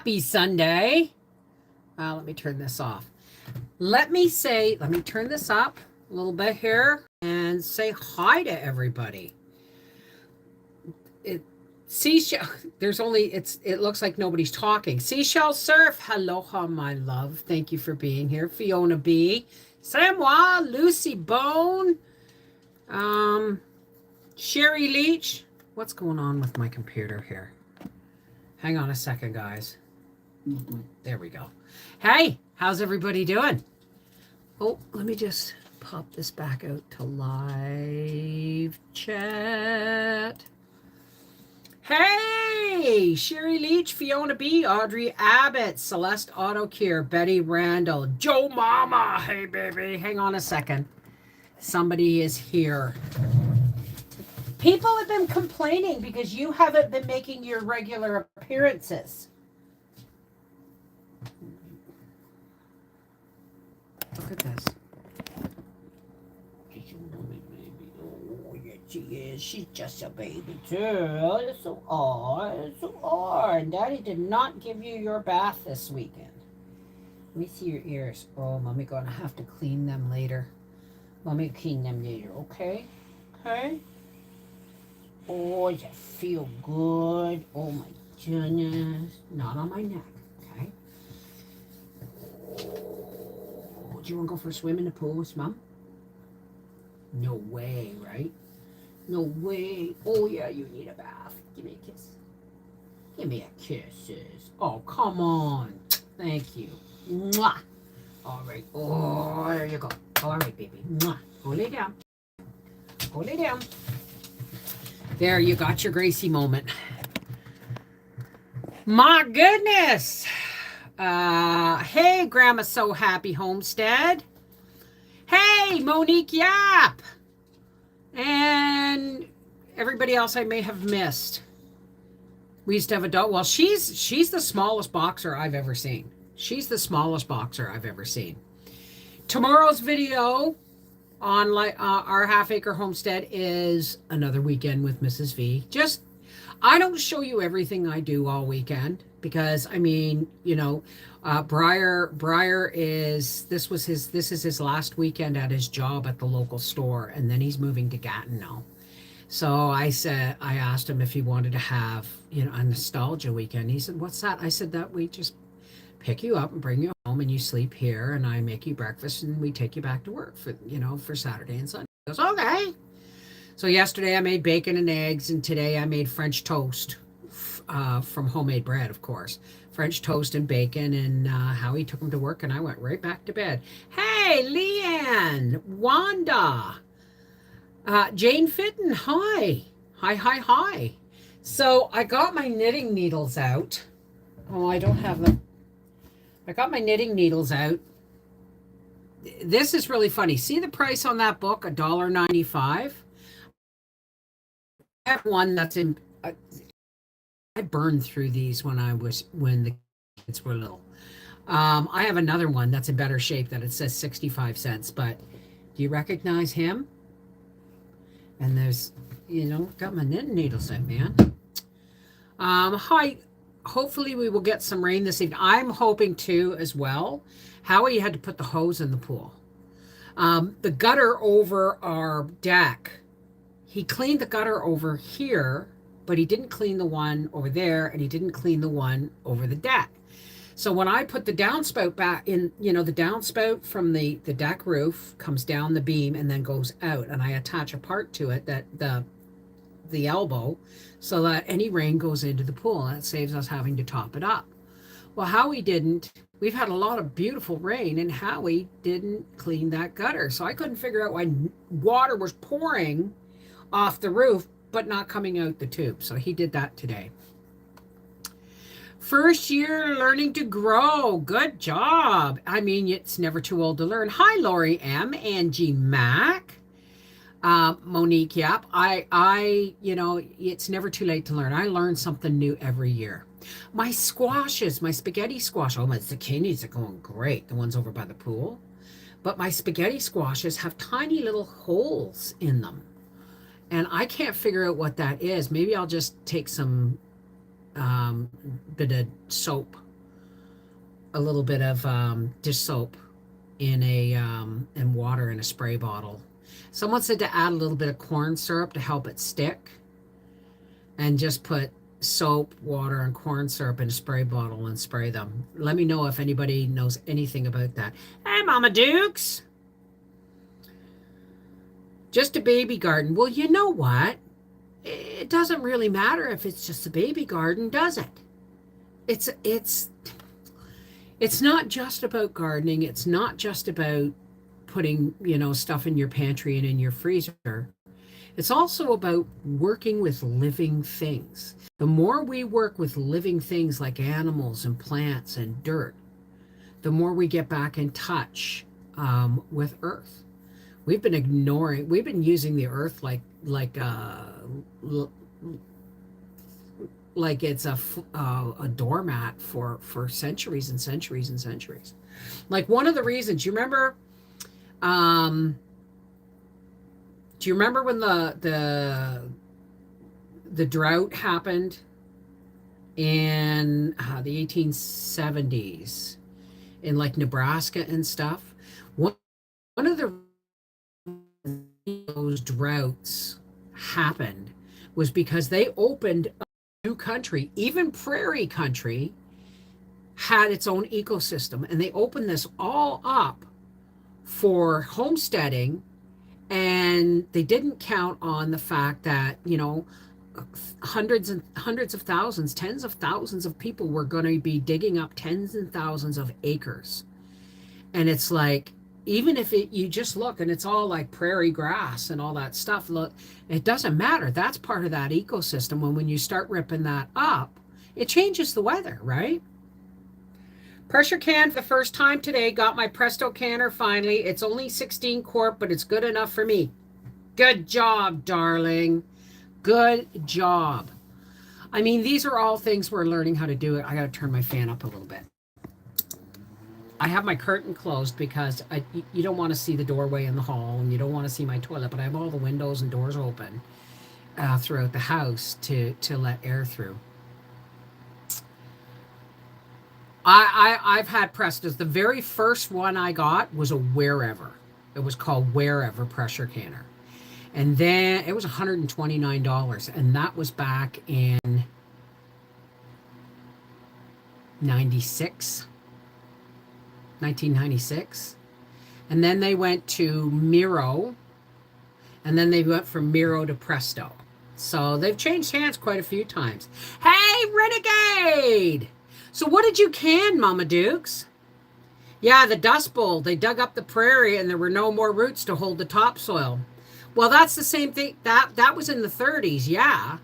Happy Sunday. Let me turn this off. Let me turn this up a little bit here and say hi to everybody. It seashell. There's only it looks like nobody's talking. Seashell Surf. Aloha, my love. Thank you for being here. Fiona B. Samoa, Lucy Bone. Um, Sherry Leach. What's going on with my computer here? Hang on a second, guys. There we go. Hey, how's everybody doing? Oh, let me just pop this back out to live chat. Hey, Sherry Leach, Fiona B, Audrey Abbott, Celeste Autocure, Betty Randall, Joe Mama. Hey, baby, hang on a second. Somebody is here. People have been complaining because you haven't been making your regular appearances. Look at this. Oh, yeah, she is. She's just a baby too. It's so odd. It's so odd. Daddy did not give you your bath this weekend. Let me see your ears. Oh, Mommy gonna have to clean them later. Mommy clean them later, okay? Okay? Oh, does it feel good? Oh my goodness. Not on my neck, okay? Oh, do you want to go for a swim in the pool with Mom? No way, right? No way. Oh yeah, you need a bath. Give me a kiss. Give me a kisses. Oh, come on. Thank you. Mwah. All right. Oh, there you go. All right, baby. Mwah. Go lay down. Go lay down. There, you got your Gracie moment. My goodness. Hey, Grandma So Happy Homestead. Hey, Monique Yap. And everybody else I may have missed. We used to have a dog. Well, she's the smallest boxer I've ever seen. She's the smallest boxer I've ever seen. Tomorrow's video on our half acre homestead is another weekend with Mrs. V. Just, I don't show you everything I do all weekend because I mean, you know, Briar is this is his last weekend at his job at the local store, and then he's moving to Gatineau. So I asked him if he wanted to have, you know, a nostalgia weekend. He said, "What's that?" I said, "That we just pick you up and bring you home and you sleep here and I make you breakfast and we take you back to work for, you know, for Saturday and Sunday." He goes, "Okay." So yesterday I made bacon and eggs, and today I made French toast from homemade bread, of course. French toast and bacon, and Howie took him to work and I went right back to bed. Hey, Leanne, Wanda, Jane Fitton, hi. Hi. So I got my knitting needles out. Oh, I don't have them. I got my knitting needles out. This is really funny. See the price on that book, $1.95. I have one that's in. I burned through these when the kids were little. I have another one that's in better shape that it says 65 cents. But do you recognize him? And there's, you know, got my knitting needles out, man. Hi. Hopefully we will get some rain this evening. I'm hoping to as well. Howie had to put the hose in the pool. The gutter over our deck, he cleaned the gutter over here, but he didn't clean the one over there, and he didn't clean the one over the deck. So when I put the downspout back in, you know, the downspout from the deck roof comes down the beam and then goes out, and I attach a part to it that the elbow, so that any rain goes into the pool, and it saves us having to top it up. Well, Howie didn't. We've had a lot of beautiful rain, and Howie didn't clean that gutter. So I couldn't figure out why water was pouring off the roof, but not coming out the tube. So he did that today. First year learning to grow. Good job. I mean, it's never too old to learn. Hi, Lori M. Angie Mack. Monique Yap. You know, it's never too late to learn. I learn something new every year. My squashes, my spaghetti squash. Oh, my zucchinis are going great. The ones over by the pool. But my spaghetti squashes have tiny little holes in them. And I can't figure out what that is. Maybe I'll just take some bit of soap a little bit of dish soap in a and water in a spray bottle. Someone said to add a little bit of corn syrup to help it stick, and just put soap, water, and corn syrup in a spray bottle and spray them. Let me know if anybody knows anything about that. Hey, Mama Dukes. Just a baby garden. Well, you know what? It doesn't really matter if it's just a baby garden, does it? It's not just about gardening. It's not just about putting, stuff in your pantry and in your freezer. It's also about working with living things. The more we work with living things like animals and plants and dirt, the more we get back in touch with Earth. We've been using the Earth like it's a doormat for centuries and centuries and centuries. Like, one of the reasons, you remember, do you remember when the drought happened in the 1870s in like Nebraska and stuff? One of the those droughts happened was because they opened a new country. Even prairie country had its own ecosystem, and they opened this all up for homesteading, and they didn't count on the fact that hundreds and hundreds of thousands, tens of thousands of people were going to be digging up tens and thousands of acres. And it's like, even if you just look and it's all like prairie grass and all that stuff, look, it doesn't matter. That's part of that ecosystem. When you start ripping that up, it changes the weather, right? Pressure can for the first time today. Got my Presto canner finally. It's only 16 quart, but it's good enough for me. Good job, darling. Good job. I mean, these are all things we're learning how to do it. I got to turn my fan up a little bit. I have my curtain closed because you don't want to see the doorway in the hall, and you don't want to see my toilet, but I have all the windows and doors open throughout the house to let air through. I've had Prestos. The very first one I got was a Wherever. It was called Wherever pressure canner. And then it was $129, and that was back in 1996. And then they went to Miro, and then they went from Miro to Presto. So they've changed hands quite a few times. Hey, Renegade! So what did you can, Mama Dukes? Yeah, the Dust Bowl. They dug up the prairie and there were no more roots to hold the topsoil. Well, that's the same thing. That was in the 30s, yeah.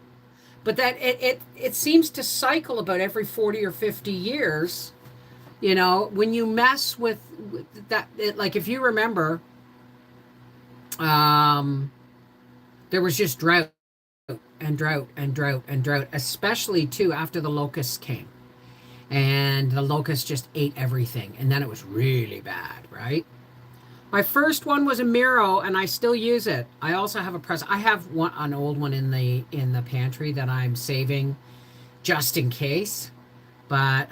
But that it seems to cycle about every 40 or 50 years. When you mess with that, like, if you remember, there was just drought and drought and drought and drought, especially too after the locusts came. And the locusts just ate everything. And then it was really bad, right? My first one was a Miro, and I still use it. I also have I have an old one in the pantry that I'm saving just in case. But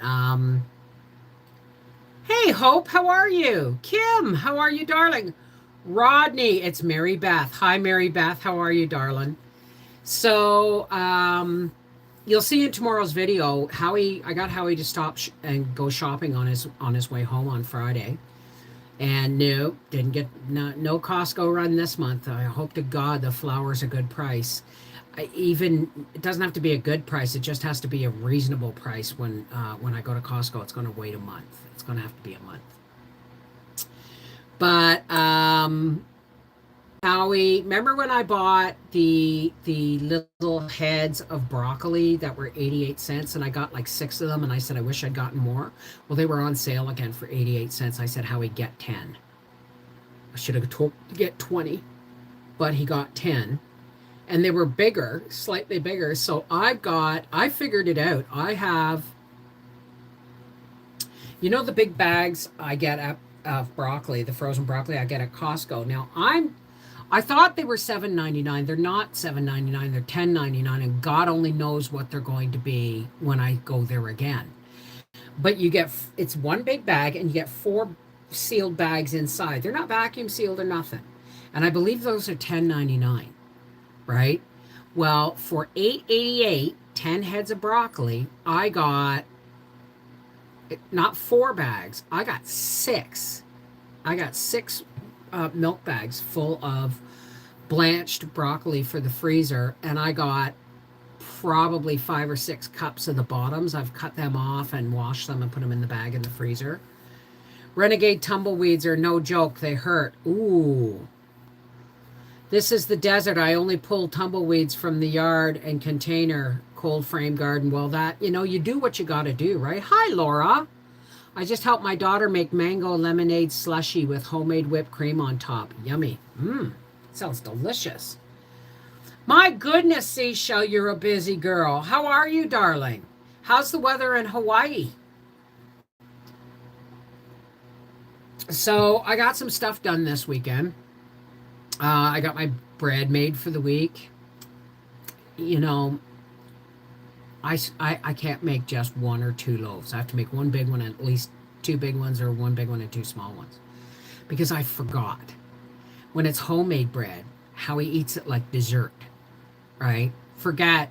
hey, Hope, how are you? Kim, how are you, darling? Rodney, it's Mary Beth. Hi, Mary Beth. How are you, darling? So you'll see in tomorrow's video, I got Howie to stop and go shopping on his way home on Friday. And no, didn't get no Costco run this month. I hope to God the flour's a good price. It doesn't have to be a good price. It just has to be a reasonable price. When I go to Costco, it's going to wait a month. It's going to have to be a month. But Howie, remember when I bought the little heads of broccoli that were 88 cents, and I got like 6 of them, and I said I wish I'd gotten more? Well, they were on sale again for 88 cents. I said, Howie, get 10. I should have told to get 20, but he got 10. And they were bigger, slightly bigger. So I figured it out. I have, the big bags I get of broccoli, the frozen broccoli I get at Costco. Now I thought they were $7.99. They're not $7.99. They're $10.99, and God only knows what they're going to be when I go there again. but it's one big bag and you get 4 sealed bags inside. They're not vacuum sealed or nothing. And I believe those are $10.99, right? Well, for $8.88, 10 heads of broccoli, I got not 4 bags. I got 6. I got 6 milk bags full of blanched broccoli for the freezer, and I got probably 5 or 6 cups of the bottoms. I've cut them off and washed them and put them in the bag in the freezer. Renegade tumbleweeds are no joke. They hurt. Ooh. This is the desert. I only pull tumbleweeds from the yard and container cold frame garden. Well, that, you do what you got to do, right? Hi, Laura. I just helped my daughter make mango lemonade slushy with homemade whipped cream on top. Yummy. Sounds delicious. My goodness, Seashell, you're a busy girl. How are you, darling? How's the weather in Hawaii? So I got some stuff done this weekend. I got my bread made for the week. I can't make just 1 or 2 loaves. I have to make one big one and at least 2 big ones, or 1 big one and 2 small ones. Because I forgot. When it's homemade bread, how he eats it like dessert, right? Forget,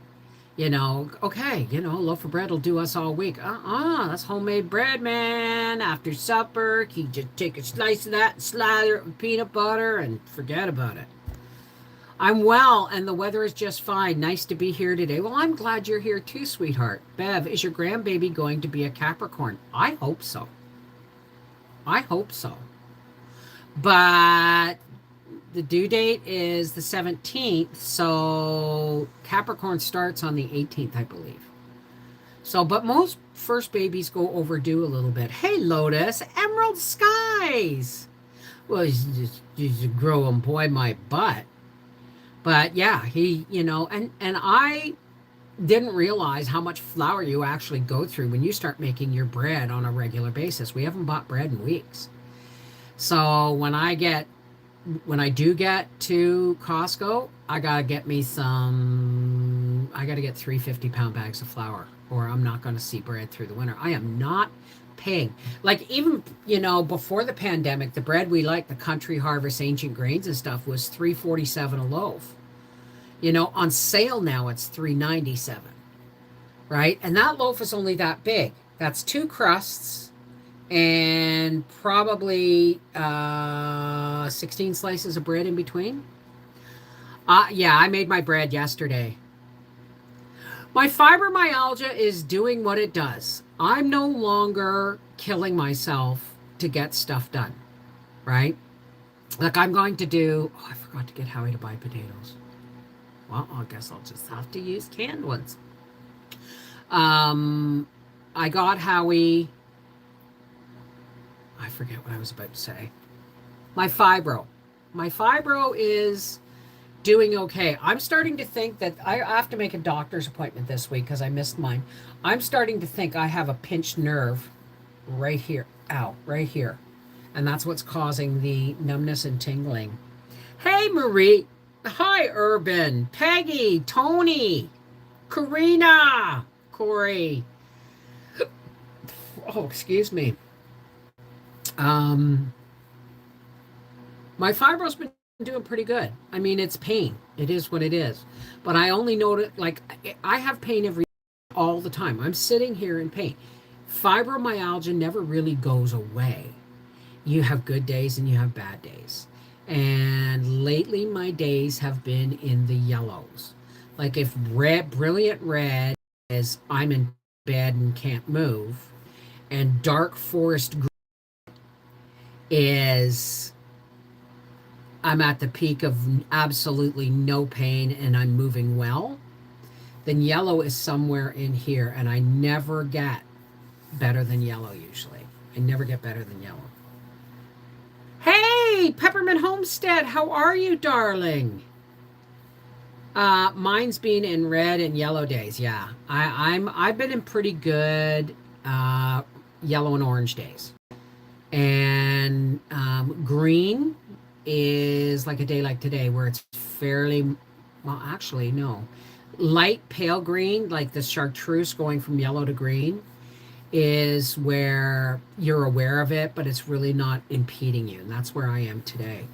okay, a loaf of bread will do us all week. That's homemade bread, man. After supper, you just take a slice of that and slather it with peanut butter and forget about it. I'm well, and the weather is just fine. Nice to be here today. Well, I'm glad you're here too, sweetheart. Bev, is your grandbaby going to be a Capricorn? I hope so. But the due date is the 17th, so Capricorn starts on the 18th, I believe. So, but most first babies go overdue a little bit. Hey, Lotus, Emerald Skies. Well, he's a growing boy, my butt. But yeah, he, and I didn't realize how much flour you actually go through when you start making your bread on a regular basis. We haven't bought bread in weeks. So when I do get to Costco, I got to get 3 50-pound bags of flour, or I'm not going to see bread through the winter. I am not paying. Like, even, before the pandemic, the bread we like, the Country Harvest Ancient Grains and stuff, was $3.47 a loaf. On sale now it's $3.97, right? And that loaf is only that big. That's 2 crusts and probably 16 slices of bread in between. Yeah, I made my bread yesterday. My fibromyalgia is doing what it does. I'm no longer killing myself to get stuff done, right? Like, I'm going to do... Oh, I forgot to get Howie to buy potatoes. Well, I guess I'll just have to use canned ones. I got Howie... I forget what I was about to say. My fibro. My fibro is doing okay. I'm starting to think that I have to make a doctor's appointment this week because I missed mine. I'm starting to think I have a pinched nerve right here. Ow, right here. And that's what's causing the numbness and tingling. Hey, Marie. Hi, Urban. Peggy. Tony. Karina. Corey. Oh, excuse me. My fibro's been doing pretty good. I mean, it's pain. It is what it is. But I only notice, like, I have pain all the time. I'm sitting here in pain. Fibromyalgia never really goes away. You have good days and you have bad days. And lately my days have been in the yellows. Like, if brilliant red is I'm in bed and can't move, and dark forest green is I'm at the peak of absolutely no pain and I'm moving well, then yellow is somewhere in here, and I never get better than yellow usually. I never get better than yellow. Hey, Peppermint Homestead, how are you, darling? Mine's been in red and yellow days. Yeah, I've been in pretty good yellow and orange days. And green is like a day like today where it's fairly, well, actually, no. Light pale green, like the chartreuse going from yellow to green, is where you're aware of it, but it's really not impeding you. And that's where I am today.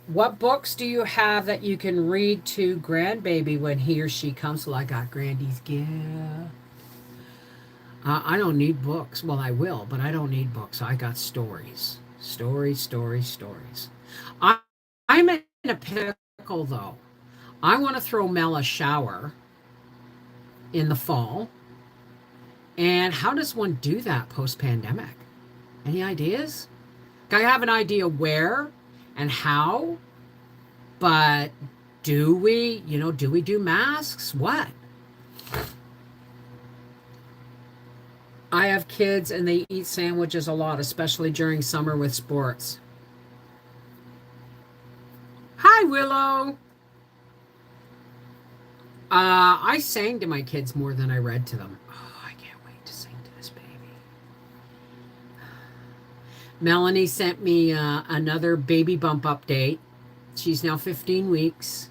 What books do you have that you can read to grandbaby when he or she comes? Well, I got Grandy's gift. I don't need books. Well, I will, but I don't need books. I got stories. Stories, stories, stories. I, I'm in a pickle, though. I want to throw Mel a shower in the fall. And how does one do that post-pandemic? Any ideas? I have an idea where and how, but do we do masks? What? I have kids and they eat sandwiches a lot, especially during summer with sports. Hi, Willow. I sang to my kids more than I read to them. Oh, I can't wait to sing to this baby. Melanie sent me another baby bump update. She's now 15 weeks.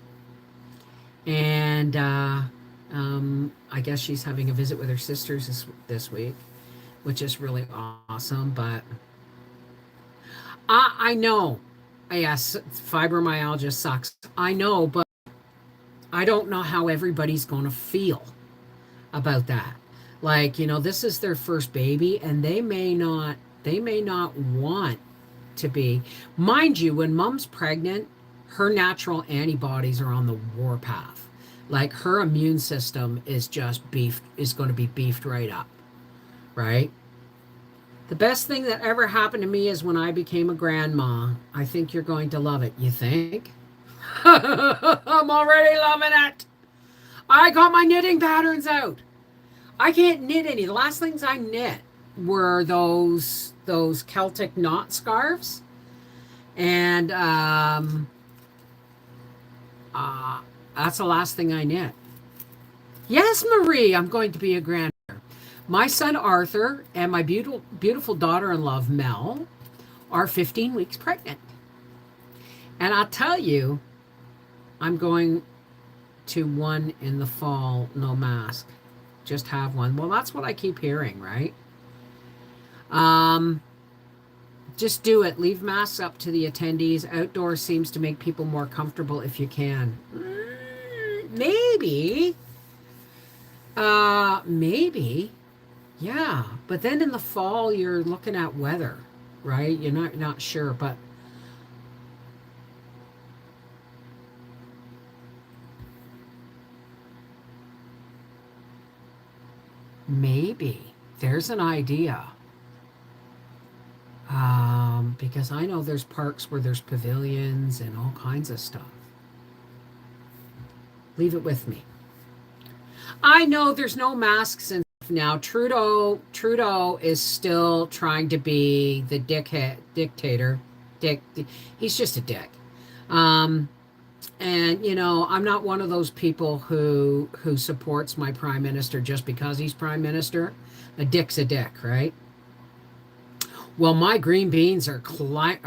And I guess she's having a visit with her sisters this week, which is really awesome. But I know, yes, fibromyalgia sucks. I know, but I don't know how everybody's going to feel about that. Like, this is their first baby and they may not want to be. Mind you, when mom's pregnant, her natural antibodies are on the warpath. Like her immune system is going to be beefed right up. Right? The best thing that ever happened to me is when I became a grandma. I think you're going to love it. You think? I'm already loving it. I got my knitting patterns out. I can't knit any. The last things I knit were those Celtic knot scarves. And that's the last thing I knit. Yes, Marie, I'm going to be a grandmother. My son Arthur and my beautiful daughter-in-law Mel are 15 weeks pregnant. And I'll tell you, I'm going to one in the fall, no mask. Just have one. Well, that's what I keep hearing, right? Just do it. Leave masks up to the attendees. Outdoors seems to make people more comfortable if you can. Maybe. Maybe. Yeah. But then in the fall, you're looking at weather, right? You're not sure, but maybe there's an idea. Because I know there's parks where there's pavilions and all kinds of stuff. Leave it with me. I know there's no masks and stuff now. Trudeau is still trying to be the dictator. He's just a dick. And I'm not one of those people who supports my prime minister just because he's prime minister. A dick's a dick, right? Well, my beans are climbing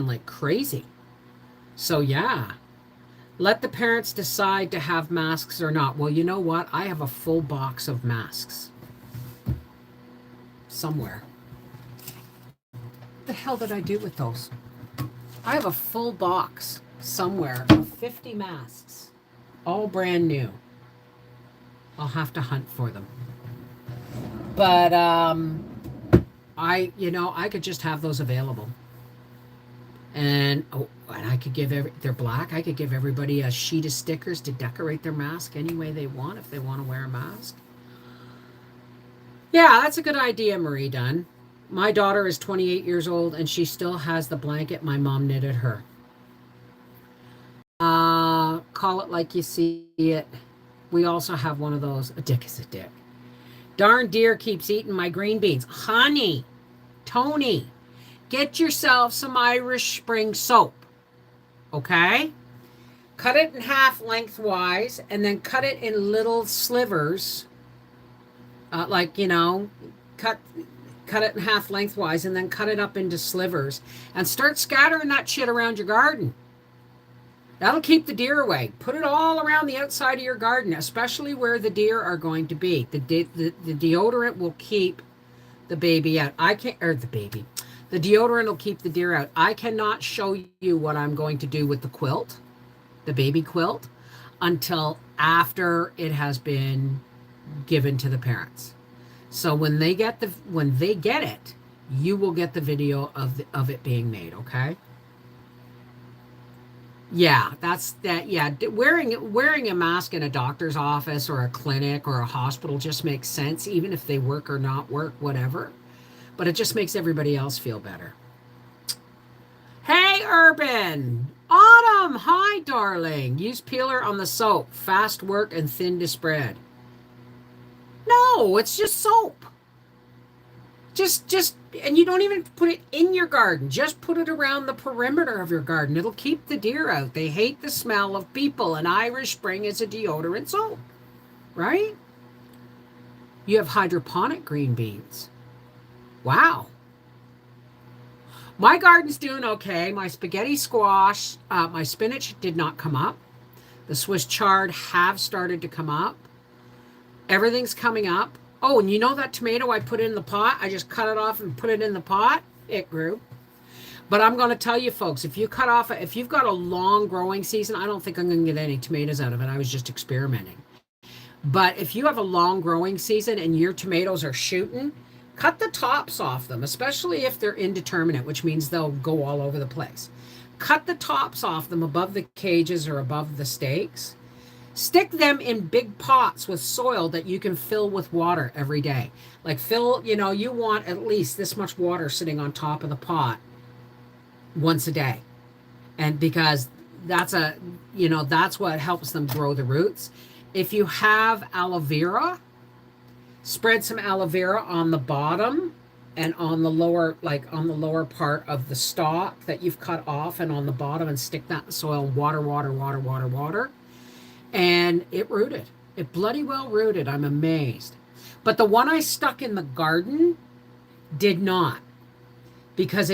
like crazy. So yeah, let the parents decide to have masks or not. Well, you know what? I have a full box of masks somewhere. What the hell did I do with those? I have a full box somewhere of 50 masks, all brand new. I'll have to hunt for them. But I could just have those available. And I could give they're black. I could give everybody a sheet of stickers to decorate their mask any way they want if they want to wear a mask. Yeah, that's a good idea, Marie Dunn. My daughter is 28 years old and she still has the blanket my mom knitted her. Call it like you see it. We also have one of those. A dick is a dick. Darn deer keeps eating my green beans. Honey, Tony, get yourself some Irish Spring soap. Okay? Cut it in half lengthwise and then cut it in little slivers. Cut it in half lengthwise and then cut it up into slivers and start scattering that shit around your garden. That'll keep the deer away. Put it all around the outside of your garden, especially where the deer are going to be. The deodorant will keep the baby out. I can't, or the baby. The deodorant will keep the deer out. I cannot show you what I'm going to do with the quilt, the baby quilt, until after it has been given to the parents. So when they get it, you will get the video of it being made, okay? Yeah, that's that. Yeah, wearing a mask in a doctor's office or a clinic or a hospital just makes sense, even if they work or not work, whatever. But it just makes everybody else feel better. Hey, Urban! Autumn! Hi, darling. Use peeler on the soap. Fast work and thin to spread. No, it's just soap. Just, and you don't even put it in your garden. Just put it around the perimeter of your garden. It'll keep the deer out. They hate the smell of people, and Irish Spring is a deodorant soap, right? You have hydroponic green beans. Wow. My garden's doing okay. My spaghetti squash, my spinach did not come up. The Swiss chard have started to come up. Everything's coming up. Oh, and you know that tomato I put in the pot? I just cut it off and put it in the pot. It grew. But I'm going to tell you, folks, if you've got a long growing season, I don't think I'm going to get any tomatoes out of it. I was just experimenting. But if you have a long growing season and your tomatoes are shooting, cut the tops off them, especially if they're indeterminate, which means they'll go all over the place. Cut the tops off them above the cages or above the stakes. Stick them in big pots with soil that you can fill with water every day. Like you want at least this much water sitting on top of the pot once a day. And because that's what helps them grow the roots. If you have aloe vera, spread some aloe vera on the bottom and on the lower part of the stalk that you've cut off and on the bottom, and stick that in soil, water. And it rooted. It bloody well rooted. I'm amazed. But the one I stuck in the garden did not, because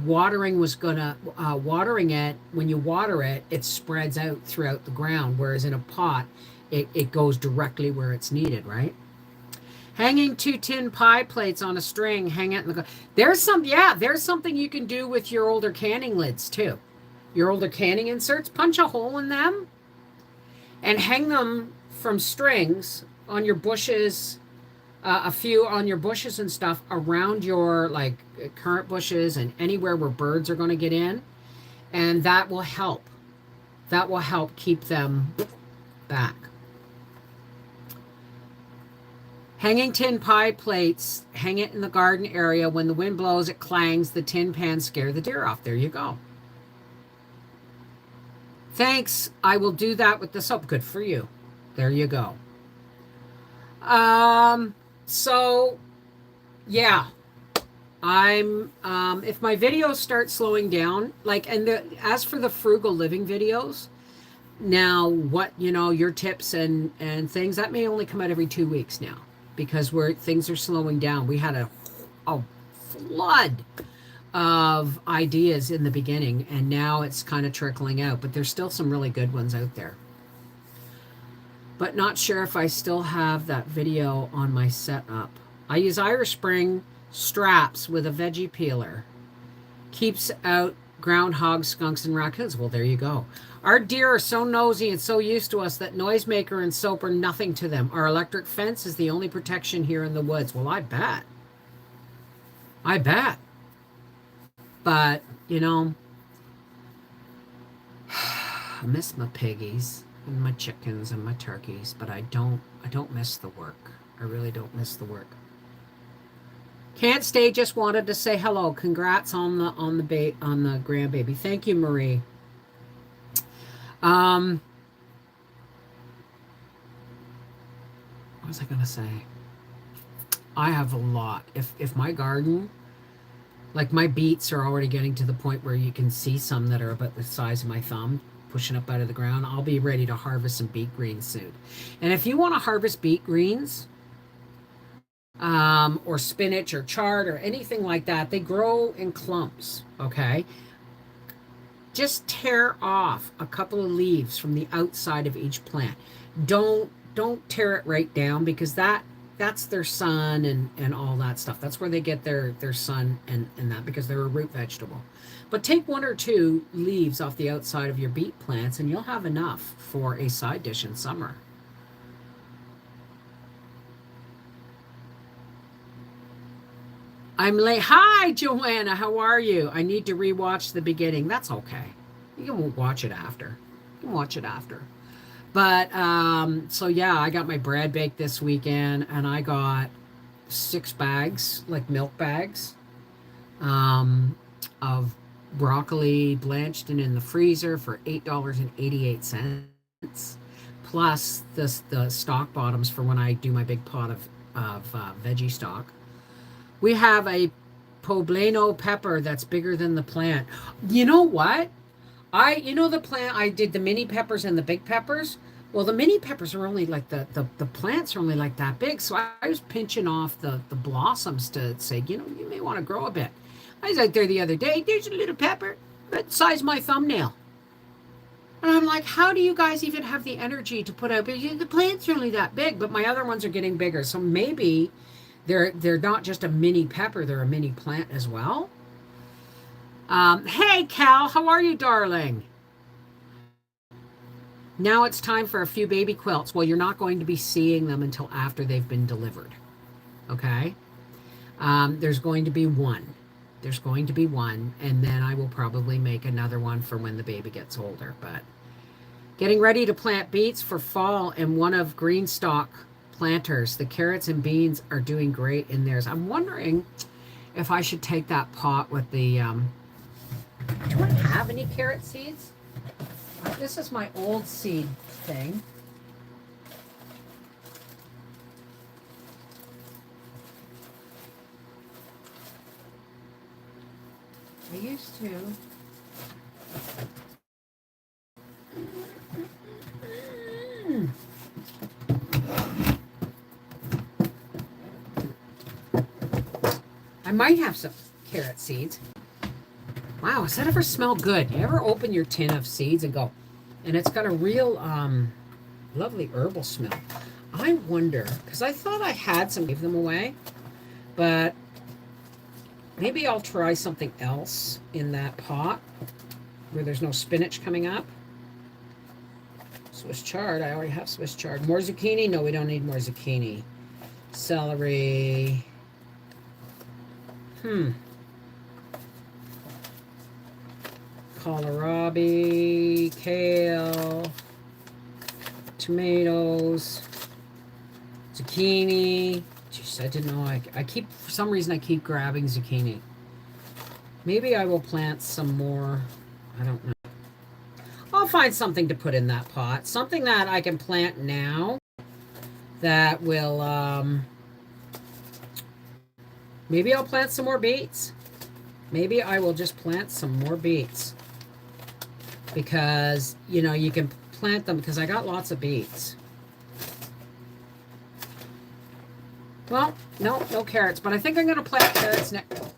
watering it, when you water it, it spreads out throughout the ground, whereas in a pot it goes directly where it's needed, right? Hanging 2 tin pie plates on a string, hang it in the there's something you can do with your older canning lids too. Your older canning inserts, punch a hole in them and hang them from strings on your bushes, a few on your bushes and stuff around your currant bushes and anywhere where birds are going to get in. And that will help. That will help keep them back. Hanging tin pie plates, hang it in the garden area. When the wind blows, it clangs. The tin pans scare the deer off. There you go. Thanks. I will do that with the soap. Good for you. There you go. So yeah, I'm, if my videos start slowing down, as for the frugal living videos, now your tips and things, that may only come out every 2 weeks now, because things are slowing down. We had a flood of ideas in the beginning, and now it's kind of trickling out, but there's still some really good ones out there. But not sure if I still have that video on my setup. I use Irish Spring straps with a veggie peeler. Keeps out groundhogs, skunks, and raccoons. Well, there you go. Our deer are so nosy and so used to us that noisemaker and soap are nothing to them. Our electric fence is the only protection here in the woods. Well, I bet. But, I miss my piggies and my chickens and my turkeys, but I don't miss the work. I really don't miss the work. Can't stay, just wanted to say hello. Congrats on the grandbaby. Thank you, Marie. What was I going to say? I have a lot. If my garden, my beets are already getting to the point where you can see some that are about the size of my thumb pushing up out of the ground. I'll be ready to harvest some beet greens soon. And if you want to harvest beet greens, or spinach or chard or anything like that, they grow in clumps, okay? just tear off a couple of leaves from the outside of each plant. Don't tear it right down, because that's their sun and all that stuff. That's where they get their sun and that, because they're a root vegetable. But take one or two leaves off the outside of your beet plants and you'll have enough for a side dish in summer. I'm late. Hi, Joanna. How are you? I need to rewatch the beginning. That's okay. You can watch it after. You can watch it after. But so yeah, I got my bread baked this weekend, and I got 6 bags, like milk bags, of broccoli blanched and in the freezer for $8.88, plus the stock bottoms for when I do my big pot of veggie stock. We have a poblano pepper that's bigger than the plant. You know what? The plant, I did the mini peppers and the big peppers. Well, the mini peppers are only like the plants are only like that big. So I was pinching off the blossoms to say, you may want to grow a bit. I was out there the other day. There's a little pepper that size my thumbnail. And I'm like, how do you guys even have the energy to put out? The plants are only that big, but my other ones are getting bigger. So maybe they're not just a mini pepper, they're a mini plant as well. Hey, Cal, how are you, darling? Now it's time for a few baby quilts. Well, you're not going to be seeing them until after they've been delivered. Okay? There's going to be one. There's going to be one, and then I will probably make another one for when the baby gets older. But getting ready to plant beets for fall in one of Greenstock planters. The carrots and beans are doing great in theirs. I'm wondering if I should take that pot with the... do I have any carrot seeds? This is my old seed thing. I used to. I might have some carrot seeds. Wow, does that ever smell good? You ever open your tin of seeds and go, and it's got a real lovely herbal smell. I wonder, because I thought I had some, gave them away, but maybe I'll try something else in that pot where there's no spinach coming up. Swiss chard, I already have Swiss chard. More zucchini? No, we don't need more zucchini. Celery. Kohlrabi, kale, tomatoes, zucchini. Jeez, I didn't know. I keep, for some reason, I keep grabbing zucchini. Maybe I will plant some more. I don't know. I'll find something to put in that pot. Something that I can plant now that will, maybe I'll plant some more beets. Maybe I will just plant some more beets. Because, you can plant them, because I got lots of beets. Well, no carrots, but I think I'm going to plant carrots next.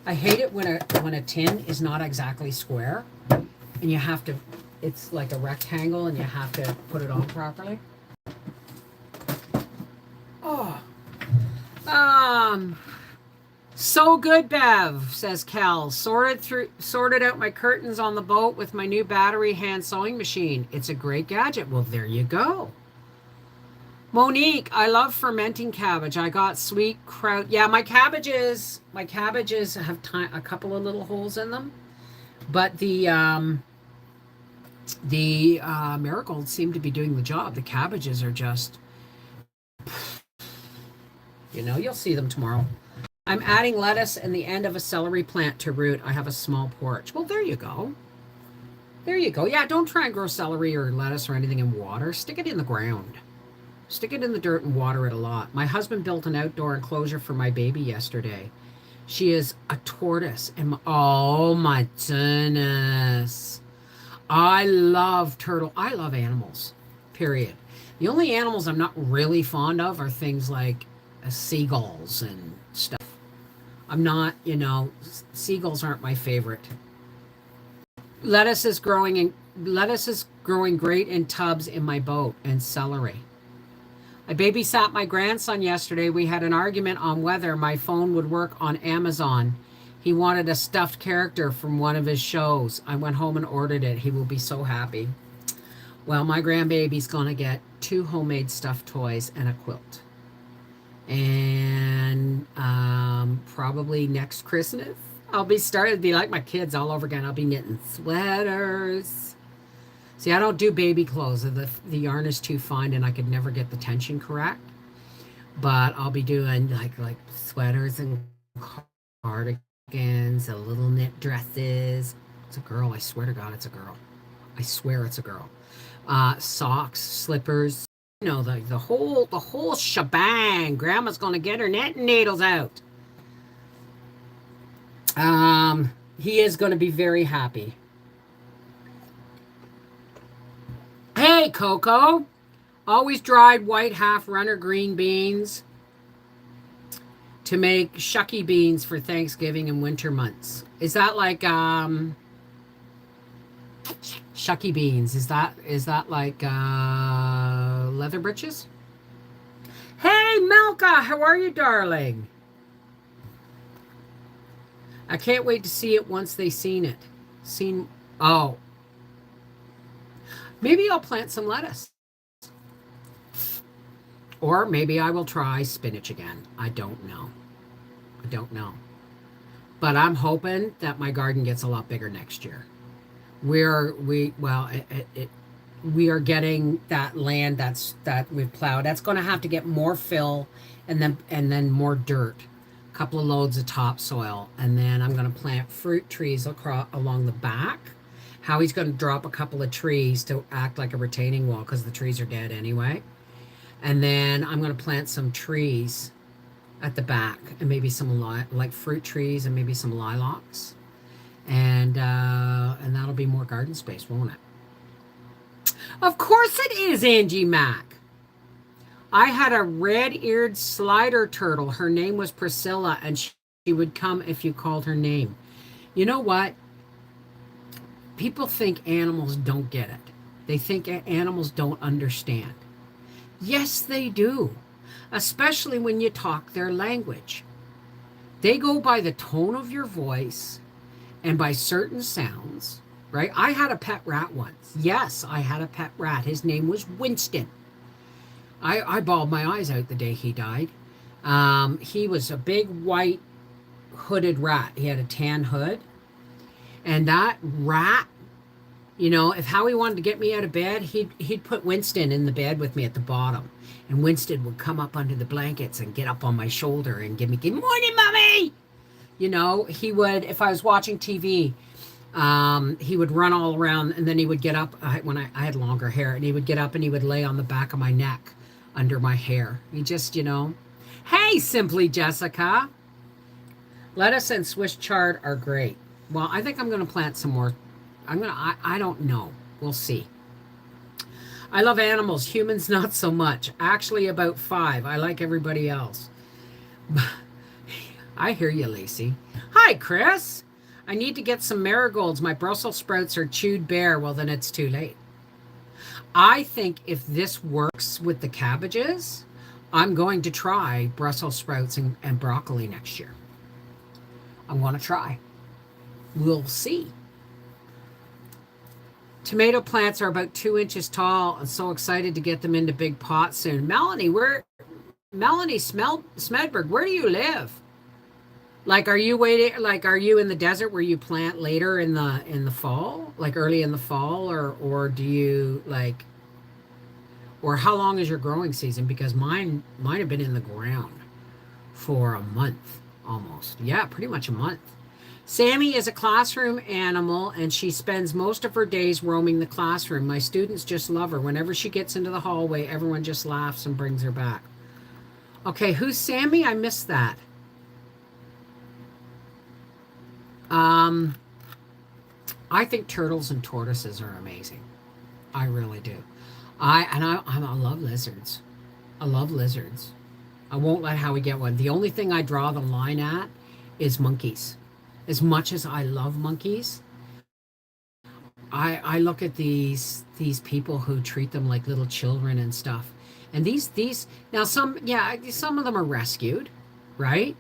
I hate it when a tin is not exactly square, and you have to, it's like a rectangle, and you have to put it on properly. Oh. So good, Bev, says Cal. Sorted out my curtains on the boat with my new battery hand sewing machine. It's a great gadget. Well, there you go. Monique, I love fermenting cabbage. I got sweet kraut. Yeah, my cabbages have a couple of little holes in them, but the marigolds seem to be doing the job. The cabbages are just, you'll see them tomorrow. I'm adding lettuce and the end of a celery plant to root. I have a small porch. Well, there you go. There you go. Yeah, don't try and grow celery or lettuce or anything in water. Stick it in the ground. Stick it in the dirt and water it a lot. My husband built an outdoor enclosure for my baby yesterday. She is a tortoise. And oh my goodness. I love animals, period. The only animals I'm not really fond of are things like seagulls and stuff. I'm not, seagulls aren't my favorite. Lettuce is growing great in tubs in my boat, and celery. I babysat my grandson yesterday. We had an argument on whether my phone would work on Amazon. He wanted a stuffed character from one of his shows. I went home and ordered it. He will be so happy. Well, my grandbaby's going to get 2 homemade stuffed toys and a quilt. And probably next Christmas, I'll be starting to be like my kids all over again. I'll be knitting sweaters. See, I don't do baby clothes. The yarn is too fine and I could never get the tension correct. But I'll be doing like sweaters and cardigans, and little knit dresses. It's a girl. I swear to God, it's a girl. I swear it's a girl. Socks, slippers, the whole shebang. Grandma's gonna get her knitting needles out. He is gonna be very happy. Hey, Coco. Always dried white half runner green beans to make shucky beans for Thanksgiving and winter months. Is that like shucky beans? Is that like leather breeches? Hey, Melka, how are you, darling? I can't wait to see it once they seen it. Oh. Maybe I'll plant some lettuce. Or maybe I will try spinach again. I don't know. But I'm hoping that my garden gets a lot bigger next year. We are getting that land that we've plowed. That's going to have to get more fill and then more dirt. A couple of loads of topsoil, and then I'm going to plant fruit trees along the back. Howie's going to drop a couple of trees to act like a retaining wall because the trees are dead anyway. And then I'm going to plant some trees at the back, and maybe some like fruit trees and maybe some lilacs. And that'll be more garden space, won't it? Of course it is, Angie Mac. I had a red-eared slider turtle. Her name was Priscilla, and she would come if you called her name. You know what? People think animals don't get it. They think animals don't understand. Yes, they do, especially when you talk their language. They go by the tone of your voice and by certain sounds, right? I had a pet rat once. Yes, I had a pet rat. His name was Winston. I bawled my eyes out the day he died. He was a big white hooded rat. He had a tan hood. And that rat, if Howie wanted to get me out of bed, he'd put Winston in the bed with me at the bottom. And Winston would come up under the blankets and get up on my shoulder and give me, "Good morning, Mommy!" He would, if I was watching TV, he would run all around, and then he would get up when I had longer hair, and he would get up and he would lay on the back of my neck under my hair. He just, Hey, Simply Jessica. Lettuce and Swiss chard are great. Well, I think I'm going to plant some more. I don't know. We'll see. I love animals. Humans, not so much. Actually, about 5. I like everybody else. I hear you, Lacey. Hi, Chris. I need to get some marigolds. My Brussels sprouts are chewed bare. Well, then it's too late. I think if this works with the cabbages, I'm going to try Brussels sprouts and broccoli next year. I'm going to try. We'll see. Tomato plants are about 2 inches tall. I'm so excited to get them into big pots soon. Melanie Smedberg, where do you live? Like, are you in the desert where you plant later in the fall, like early in the fall, or do you or how long is your growing season? Because mine have been in the ground for a month almost. Yeah, pretty much a month. Sammy is a classroom animal, and she spends most of her days roaming the classroom. My students just love her. Whenever she gets into the hallway, everyone just laughs and brings her back. Okay, who's Sammy? I missed that. I think turtles and tortoises are amazing. I really do. I love lizards. I love lizards. I won't let Howie get one. The only thing I draw the line at is monkeys. As much as I love monkeys, I look at these people who treat them like little children and stuff. And these now some of them are rescued, right?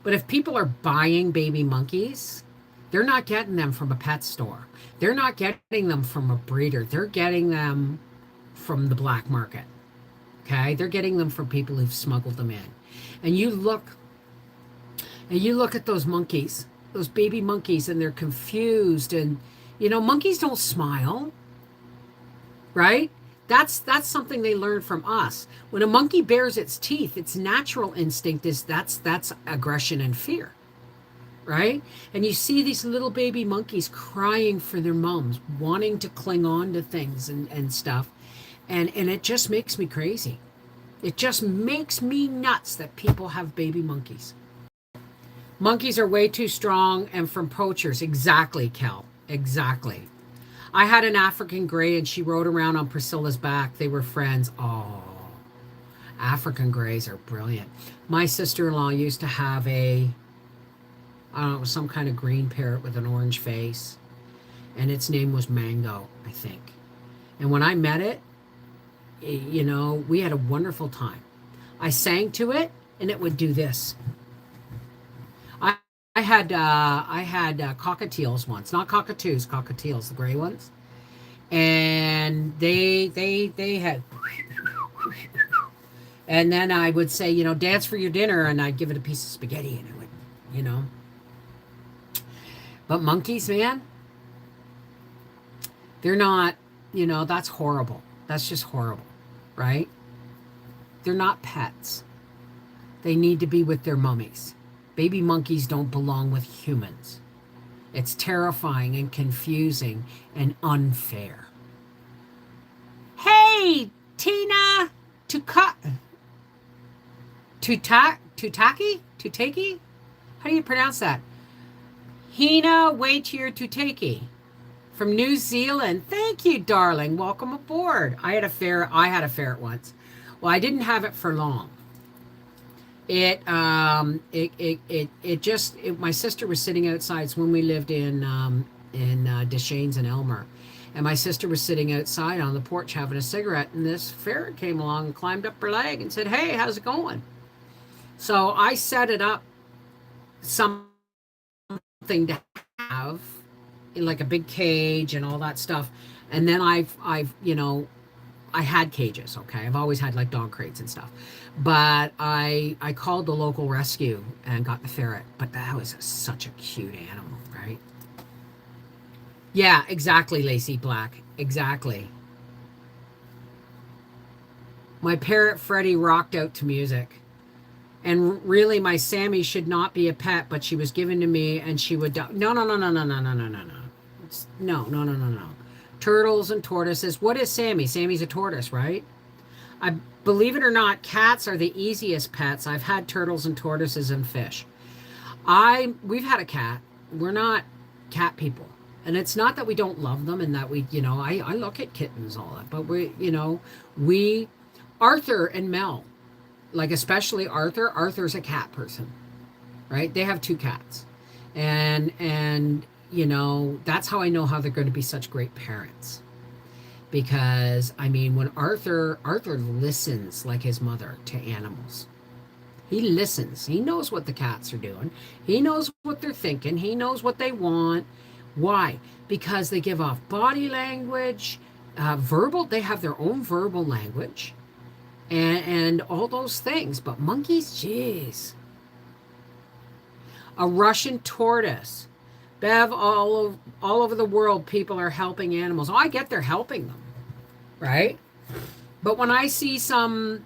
But if people are buying baby monkeys, they're not getting them from a pet store. They're not getting them from a breeder. They're getting them from the black market. Okay? They're getting them from people who've smuggled them in. And you look at those monkeys, those baby monkeys, and they're confused. And monkeys don't smile, right? That's something they learn from us. When a monkey bares its teeth, its natural instinct is that's aggression and fear, right? And you see these little baby monkeys crying for their moms, wanting to cling on to things and stuff. And it just makes me crazy. It just makes me nuts that people have baby monkeys. Monkeys are way too strong and from poachers. Exactly, Kel. Exactly. I had an African gray and she rode around on Priscilla's back. They were friends. Oh, African grays are brilliant. My sister-in-law used to have I don't know, it was some kind of green parrot with an orange face. And its name was Mango, I think. And when I met it, we had a wonderful time. I sang to it and it would do this. I had cockatiels once, not cockatoos, cockatiels, the gray ones, and they had, and then I would say, dance for your dinner, and I'd give it a piece of spaghetti, and it would, But monkeys, man, they're not, that's horrible. That's just horrible, right? They're not pets. They need to be with their mummies. Baby monkeys don't belong with humans. It's terrifying and confusing and unfair. Hey, Tina Tutaki? How do you pronounce that? Hina Waitier Tutaki from New Zealand. Thank you, darling. Welcome aboard. I had a ferret once. Well, I didn't have it for long. My sister was sitting outside. It's when we lived in Deshanes and Elmer, and my sister was sitting outside on the porch having a cigarette, and this ferret came along and climbed up her leg and said, "Hey, how's it going?" So I set it up something to have in like a big cage and all that stuff, and then I had cages, okay? I've always had like dog crates and stuff. But I called the local rescue and got the ferret. But that was such a cute animal, right? Yeah, exactly, Lacey Black. Exactly. My parrot Freddie rocked out to music. And really, my Sammy should not be a pet, but she was given to me and she would die. No. No. Turtles and tortoises. What is Sammy? Sammy's a tortoise, right? I believe it or not, cats are the easiest pets. I've had turtles and tortoises and fish. We've had a cat. We're not cat people. And it's not that we don't love them and that we, I look at kittens all that, but Arthur and Mel, like especially Arthur's a cat person, right? They have 2 cats. And that's how I know how they're going to be such great parents. Because, when Arthur listens like his mother to animals. He listens. He knows what the cats are doing. He knows what they're thinking. He knows what they want. Why? Because they give off body language, they have their own verbal language, and all those things. But monkeys, jeez. A Russian tortoise. Bev, all over the world, people are helping animals. Oh, I get they're helping them, right? But when I see somebody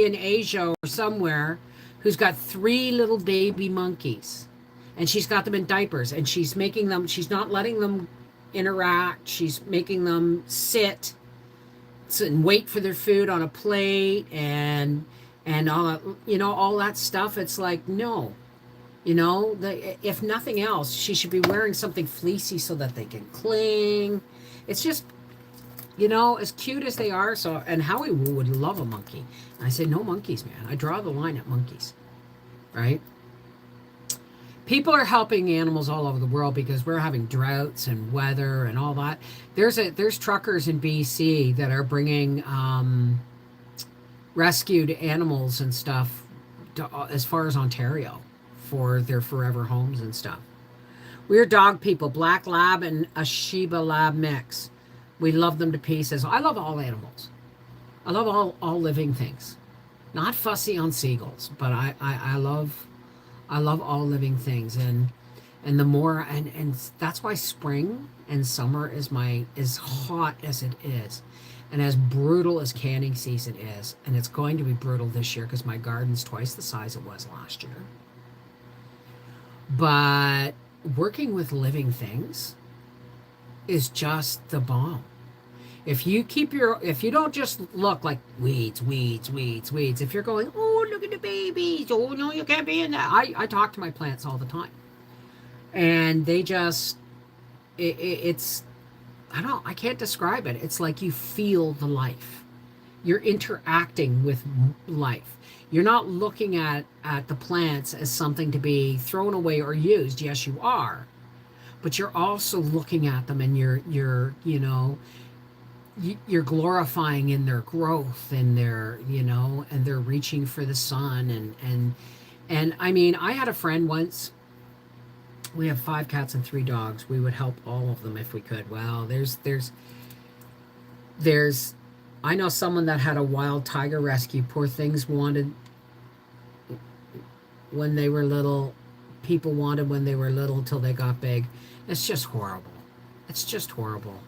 in Asia or somewhere who's got 3 little baby monkeys, and she's got them in diapers, and she's not letting them interact. She's making them sit and wait for their food on a plate and all that stuff. It's like, no. If nothing else, she should be wearing something fleecy so that they can cling. It's just, as cute as they are. So, and Howie would love a monkey. And I say, no monkeys, man. I draw the line at monkeys, right? People are helping animals all over the world because we're having droughts and weather and all that. There's truckers in BC that are bringing rescued animals and stuff to, as far as Ontario for their forever homes and stuff. We're dog people, black lab and a Shiba lab mix. We love them to pieces. I love all animals. I love all living things. Not fussy on seagulls, but I love all living things, and the more and that's why spring and summer is as hot as it is, and as brutal as canning season is, and it's going to be brutal this year because my garden's twice the size it was last year. But working with living things is just the bomb. If you don't just look like weeds, if you're going, oh, look at the babies, oh, no, you can't be in that. I talk to my plants all the time. And they just, it's, I can't describe it. It's like you feel the life. You're interacting with life. You're not looking at the plants as something to be thrown away or used. Yes, you are. But you're also looking at them, and you're glorifying in their growth and their, and they're reaching for the sun. And I mean, I had a friend once. We have 5 cats and 3 dogs. We would help all of them if we could. Well, there's I know someone that had a wild tiger rescue. Poor things wanted when they were little. People wanted when they were little till they got big. It's just horrible. It's just horrible.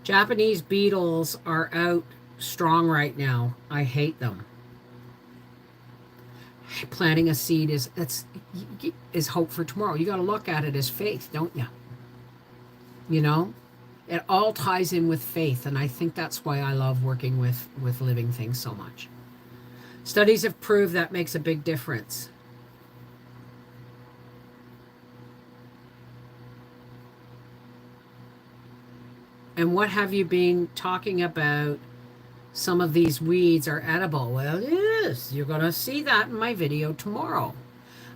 Japanese beetles are out strong right now. I hate them. Planting a seed is hope for tomorrow. You got to look at it as faith, don't you? It all ties in with faith, and I think that's why I love working with living things so much. Studies have proved that makes a big difference. And what have you been talking about? Some of these weeds are edible. Well, yes, you're going to see that in my video tomorrow.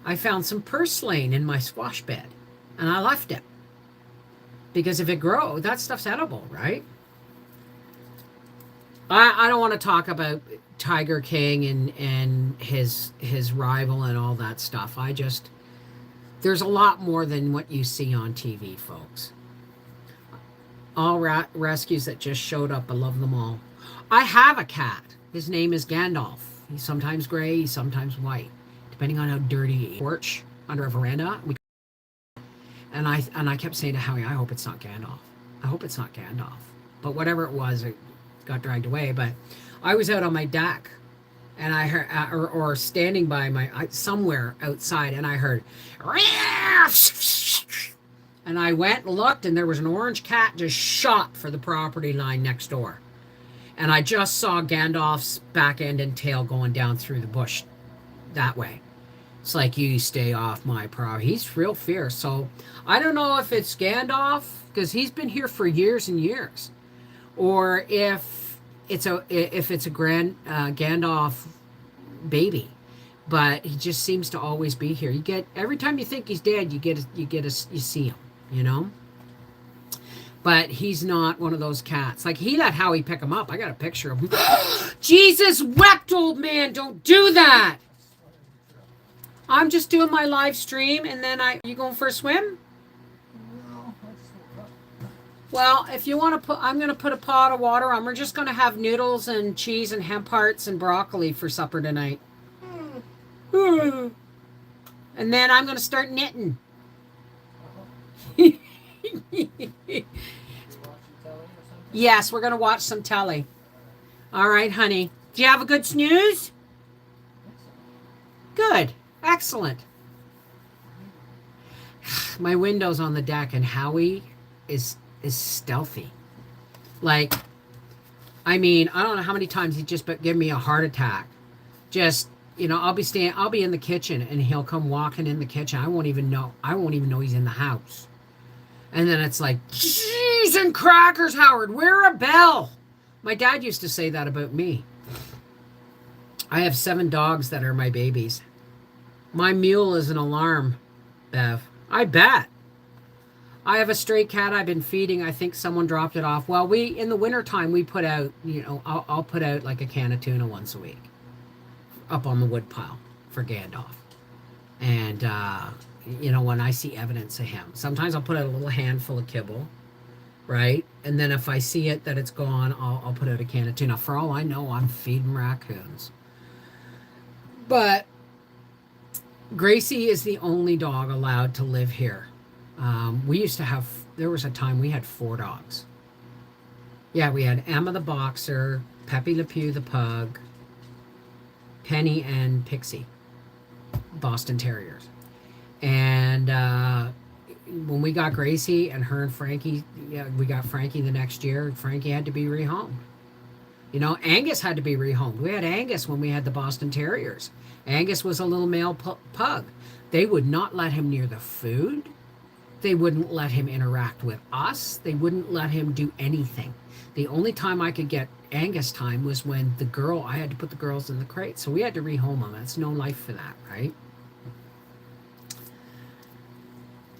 I found some purslane in my squash bed, and I left it. Because if it grows, that stuff's edible, right? I don't want to talk about Tiger King and his rival and all that stuff. There's a lot more than what you see on TV, folks. All rescues that just showed up. I love them all. I have a cat. His name is Gandalf. He's sometimes gray, he's sometimes white, depending on how dirty he is. Porch under a veranda. And I kept saying to Howie, I hope it's not Gandalf. I hope it's not Gandalf. But whatever it was, it got dragged away. But I was out on my deck, and I heard, or standing by somewhere outside, and I heard, and I went and looked, and there was an orange cat just shot for the property line next door. And I just saw Gandalf's back end and tail going down through the bush that way. It's like, you stay off my property. He's real fierce. So I don't know if it's Gandalf, because he's been here for years and years, or if it's a Gandalf baby. But he just seems to always be here. Every time you think he's dead, you see him, But he's not one of those cats. Like, he let Howie pick him up. I got a picture of him. Jesus wept, old man. Don't do that. I'm just doing my live stream, and then you going for a swim? Well, if you want to I'm going to put a pot of water on. We're just going to have noodles and cheese and hemp hearts and broccoli for supper tonight. And then I'm going to start knitting. Yes, we're going to watch some telly. All right, honey. Do you have a good snooze? Good. Excellent. My window's on the deck, and Howie is stealthy. Like, I mean, I don't know how many times he just give me a heart attack. Just, I'll be in the kitchen, and he'll come walking in the kitchen. I won't even know he's in the house. And then it's like, cheese and crackers, Howard, wear a bell. My dad used to say that about me. I have 7 dogs that are my babies. My mule is an alarm. Bev. I bet. I have a stray cat I've been feeding. I think someone dropped it off. Well, in the wintertime, we put out, I'll put out like a can of tuna once a week up on the wood pile for Gandalf. And, when I see evidence of him, sometimes I'll put out a little handful of kibble, right? And then if I see it that it's gone, I'll put out a can of tuna. For all I know, I'm feeding raccoons. But Gracie is the only dog allowed to live here. There was a time we had 4 dogs. Yeah, we had Emma the boxer, Pepe Le Pew the pug, Penny and Pixie, Boston Terriers. And when we got Gracie and her and Frankie, we got Frankie the next year. Frankie had to be rehomed. Angus had to be rehomed. We had Angus when we had the Boston Terriers. Angus was a little male pug. They would not let him near the food. They wouldn't let him interact with us. They wouldn't let him do anything. The only time I could get Angus time was when I had to put the girls in the crate. So we had to rehome him. That's no life for that, right?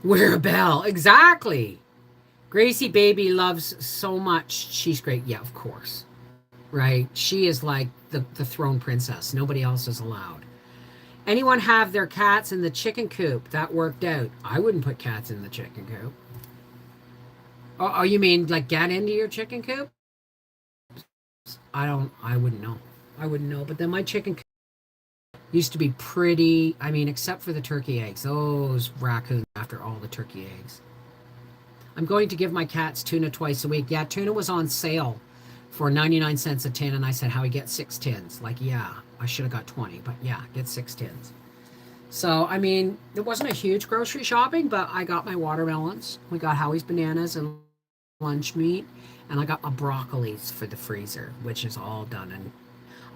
Wear a bell. Exactly. Gracie baby loves so much. She's great. Yeah, of course. Right? She is like the throne princess. Nobody else is allowed. Anyone have their cats in the chicken coop? That worked out. I wouldn't put cats in the chicken coop. Oh, you mean like get into your chicken coop? I wouldn't know. I wouldn't know. But then my chicken coop used to be pretty, except for the turkey eggs. Those raccoons after all the turkey eggs. I'm going to give my cats tuna twice a week. Yeah, tuna was on sale for 99 cents a tin, and I said, Howie, get 6 tins. Like, yeah, I should have got 20, but yeah, get 6 tins. So, it wasn't a huge grocery shopping, but I got my watermelons. We got Howie's bananas and lunch meat, and I got my broccolis for the freezer, which is all done. And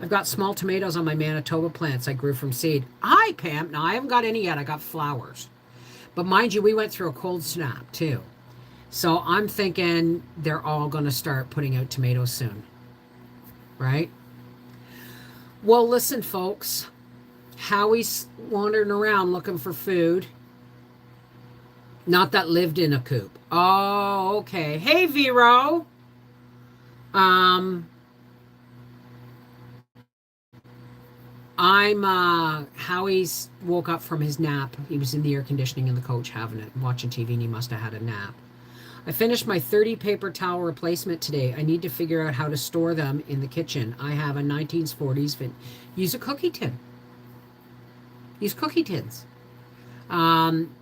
I've got small tomatoes on my Manitoba plants I grew from seed. Hi, Pam. Now, I haven't got any yet. I got flowers. But mind you, we went through a cold snap, too. So I'm thinking they're all going to start putting out tomatoes soon. Right? Well, listen, folks. Howie's wandering around looking for food. Not that lived in a coop. Oh, okay. Hey, Vero. Howie's woke up from his nap. He was in the air conditioning in the coach watching TV, and he must have had a nap. I finished my 30 paper towel replacement today. I need to figure out how to store them in the kitchen. I have a 1940s use a cookie tin. Use cookie tins.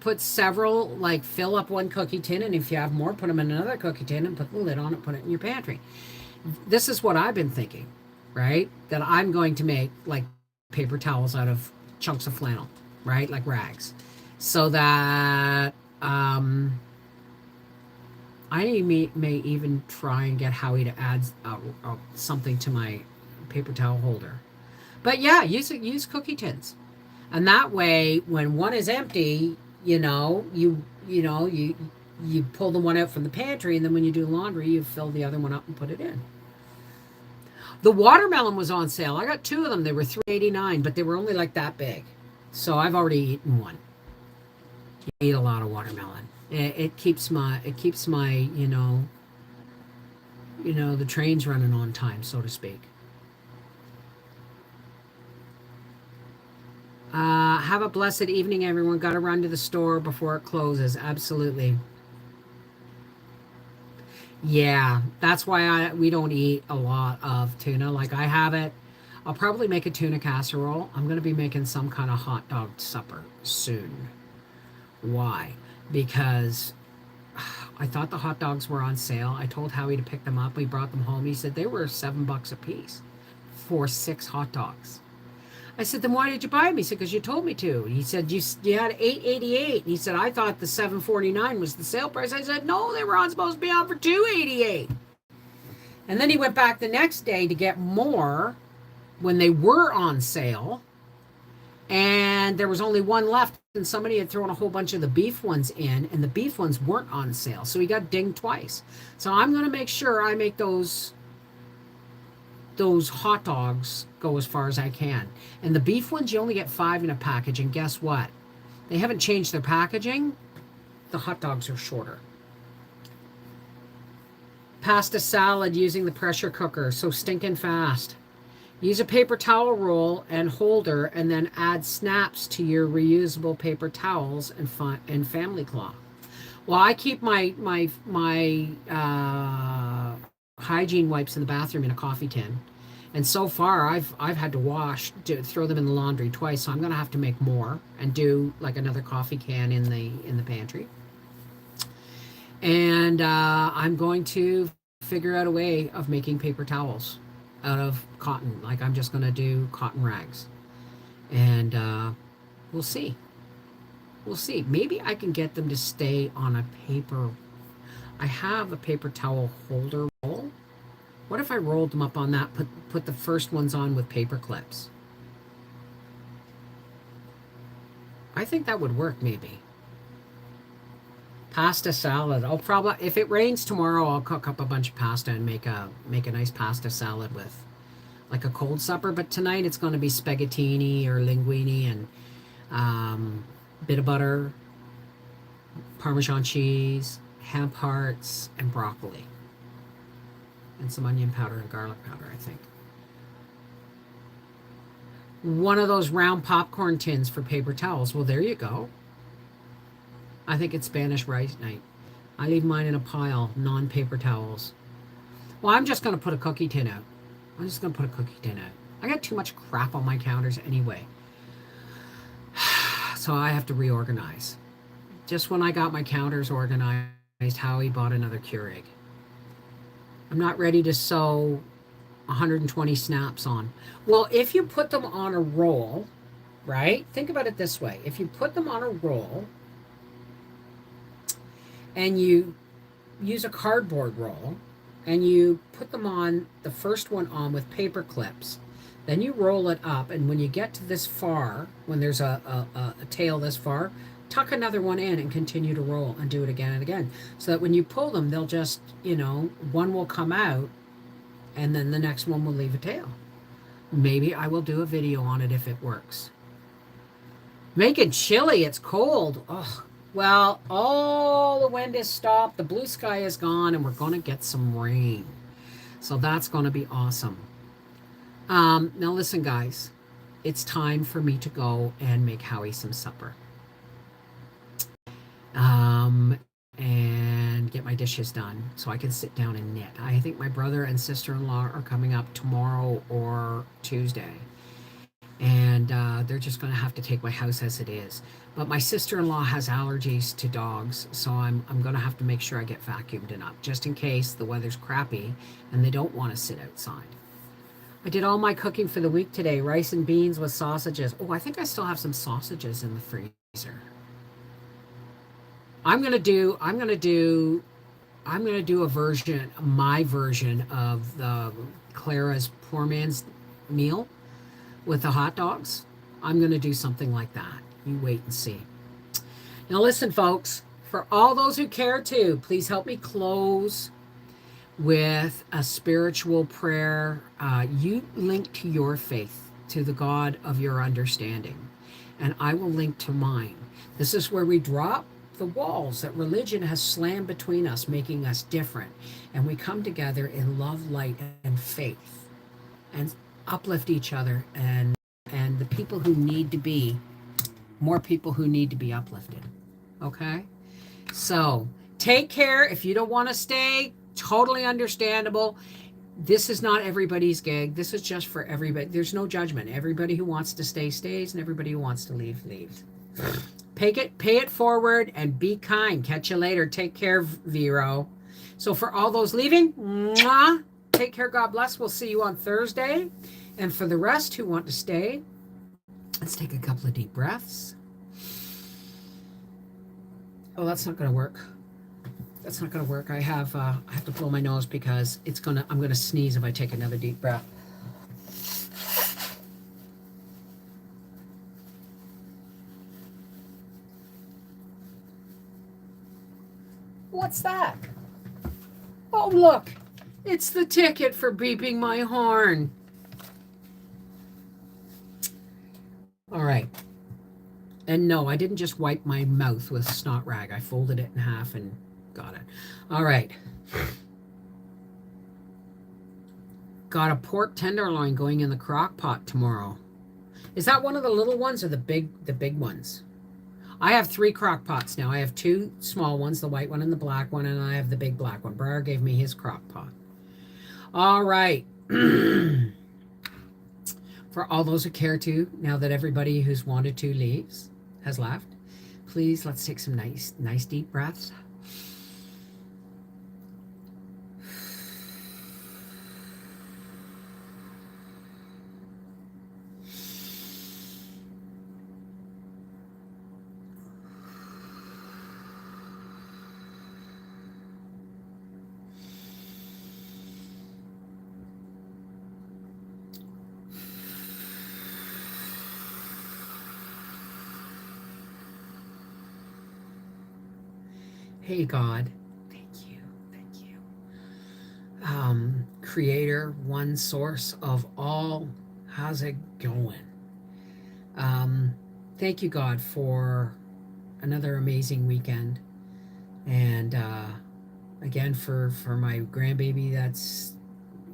Put several, fill up one cookie tin, and if you have more, put them in another cookie tin and put the lid on it, put it in your pantry. This is what I've been thinking, right? That I'm going to make, paper towels out of chunks of flannel, right? Like rags. So that, I may even try and get Howie to add something to my paper towel holder. But yeah, use cookie tins. And that way, when one is empty, you pull the one out from the pantry, and then when you do laundry, you fill the other one up and put it in. The watermelon was on sale. I got 2 of them. They were $3.89, but they were only like that big. So I've already eaten one. You eat a lot of watermelon. It keeps my the trains running on time, so to speak. Have a blessed evening, everyone. Got to run to the store before it closes. Absolutely. Yeah, that's why we don't eat a lot of tuna. Like I have it. I'll probably make a tuna casserole. I'm going to be making some kind of hot dog supper soon. Why? Because I thought the hot dogs were on sale. I told Howie to pick them up. We brought them home. He said they were $7 a piece for 6 hot dogs. I said, then why did you buy them? He said, because you told me to. He said, you had $8.88. He said, I thought the $7.49 was the sale price. I said, no, they were supposed to be on for $2.88. And then he went back the next day to get more when they were on sale. And there was only one left. And somebody had thrown a whole bunch of the beef ones in. And the beef ones weren't on sale. So he got dinged twice. So I'm going to make sure I make those hot dogs go as far as I can. And the beef ones, you only get 5 in a package. And guess what? They haven't changed their packaging. The hot dogs are shorter. Pasta salad using the pressure cooker, so stinking fast. Use a paper towel roll and holder and then add snaps to your reusable paper towels and family cloth. Well, I keep my hygiene wipes in the bathroom in a coffee tin. And so far, I've had to throw them in the laundry twice. So I'm gonna have to make more and do like another coffee can in the pantry. And I'm going to figure out a way of making paper towels out of cotton. Like I'm just gonna do cotton rags, and we'll see. We'll see. Maybe I can get them to stay on a paper. I have a paper towel holder roll. What if I rolled them up on that, put the first ones on with paper clips? I think that would work maybe. Pasta salad. I'll probably, if it rains tomorrow, I'll cook up a bunch of pasta and make a nice pasta salad with like a cold supper. But tonight it's going to be spaghettini or linguine and bit of butter, Parmesan cheese, hemp hearts, and broccoli. And some onion powder and garlic powder, I think. One of those round popcorn tins for paper towels. Well, there you go. I think it's Spanish rice night. I leave mine in a pile, non-paper towels. Well, I'm just going to put a cookie tin out. I'm just going to put a cookie tin out. I got too much crap on my counters anyway. So I have to reorganize. Just when I got my counters organized, Howie bought another Keurig. I'm not ready to sew 120 snaps on. Well, if you put them on a roll, right? Think about it this way. If you put them on a roll and you use a cardboard roll and you put them on, the first one on with paper clips, then you roll it up, and when you get to this far, when there's a tail this far, tuck another one in and continue to roll and do it again and again. So that when you pull them, they'll just, one will come out and then the next one will leave a tail. Maybe I will do a video on it if it works. Making chili, it's cold. Ugh. Well, all the wind has stopped, the blue sky is gone, and we're going to get some rain. So that's going to be awesome. Now listen, guys, it's time for me to go and make Howie some supper. And get my dishes done so I can sit down and knit. I think my brother and sister-in-law are coming up tomorrow or Tuesday. And they're just going to have to take my house as it is. But my sister-in-law has allergies to dogs, so I'm going to have to make sure I get vacuumed enough, just in case the weather's crappy and they don't want to sit outside. I did all my cooking for the week today. Rice and beans with sausages. Oh, I think I still have some sausages in the freezer. I'm gonna do my version of the Clara's Poor Man's Meal with the hot dogs. I'm gonna do something like that. You wait and see. Now listen, folks, for all those who care to, please help me close with a spiritual prayer. You link to your faith, to the God of your understanding, and I will link to mine. This is where we drop the walls that religion has slammed between us, making us different, and we come together in love, light, and faith, and uplift each other, and the people who need to be, more people who need to be uplifted. Okay? So take care. If you don't want to stay, totally understandable. This is not everybody's gig. This is just for everybody. There's no judgment. Everybody who wants to stay stays, and everybody who wants to leave leaves. Pay it forward and be kind. Catch you later. Take care, Vero. So for all those leaving, mwah, take care. God bless. We'll see you on Thursday. And for the rest who want to stay, let's take a couple of deep breaths. Oh, that's not going to work. That's not going to work. I have to blow my nose because I'm going to sneeze if I take another deep breath. What's that? Oh, look. It's the ticket for beeping my horn. All right. And no, I didn't just wipe my mouth with snot rag. I folded it in half and got it. All right. Got a pork tenderloin going in the crock pot tomorrow. Is that one of the little ones or the big ones? I have 3 crock pots now. I have 2 small ones, the white one and the black one, and I have the big black one. Briar gave me his crock pot. All right. For all those who care to, now that everybody who's wanted to leaves, has left, please let's take some nice deep breaths. Hey God, thank you. Creator, one source of all, how's it going? Thank you, God, for another amazing weekend, and again for my grandbaby that's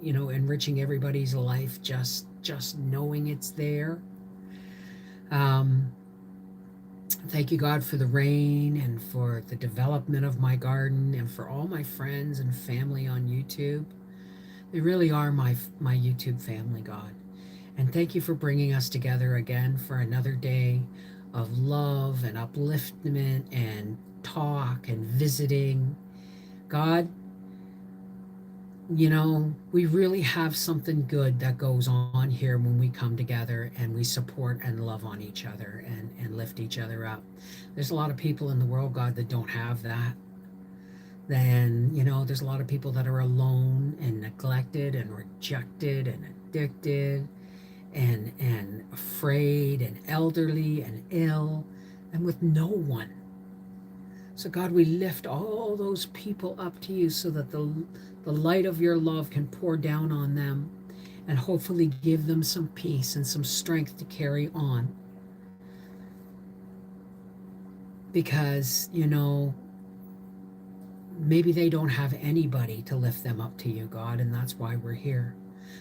enriching everybody's life, just knowing it's there. Thank you, God, for the rain and for the development of my garden and for all my friends and family on YouTube. They really are my YouTube family, God. And thank you for bringing us together again for another day of love and upliftment and talk and visiting. God, we really have something good that goes on here when we come together and we support and love on each other and lift each other up. There's a lot of people in the world, God, that don't have that. Then, there's a lot of people that are alone and neglected and rejected and addicted and afraid and elderly and ill and with no one. So God, we lift all those people up to you so that the light of your love can pour down on them and hopefully give them some peace and some strength to carry on. Because, maybe they don't have anybody to lift them up to you, God, and that's why we're here.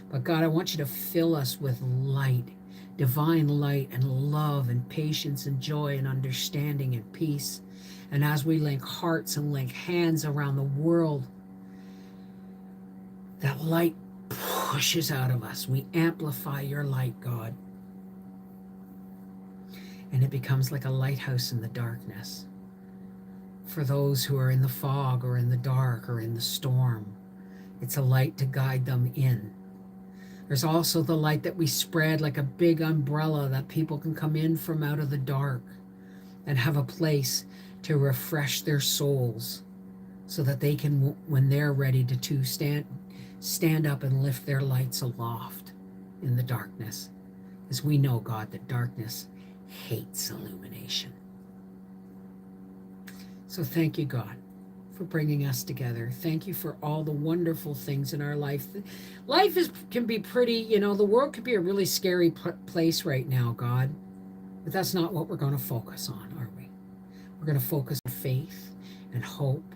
But God, I want you to fill us with light, divine light and love and patience and joy and understanding and peace. And as we link hearts and link hands around the world, that light pushes out of us. We amplify your light, God. And it becomes like a lighthouse in the darkness. For those who are in the fog or in the dark or in the storm, it's a light to guide them in. There's also the light that we spread like a big umbrella that people can come in from out of the dark and have a place to refresh their souls so that they can, when they're ready to stand up and lift their lights aloft in the darkness. As we know, God, that darkness hates illumination. So thank you, God, for bringing us together. Thank you for all the wonderful things in our life. Life can be pretty, the world could be a really scary place right now, God. But that's not what we're going to focus on, are we? We're going to focus on faith and hope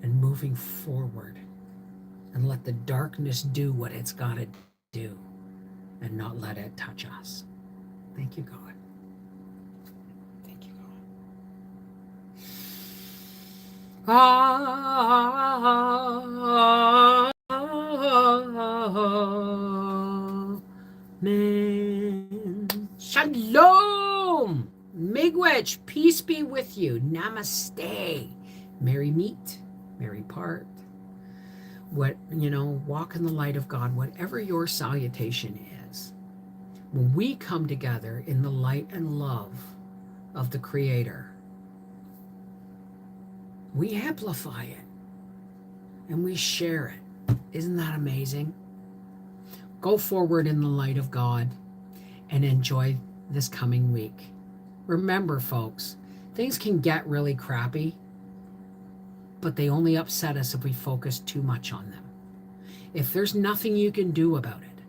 and moving forward and let the darkness do what it's got to do and not let it touch us. Thank you, God. Amen. Shalom. Miigwech, peace be with you. Namaste. Merry meet, merry part. Walk in the light of God, whatever your salutation is. When we come together in the light and love of the Creator, we amplify it and we share it. Isn't that amazing? Go forward in the light of God and enjoy this coming week. Remember, folks, things can get really crappy, but they only upset us if we focus too much on them. If there's nothing you can do about it,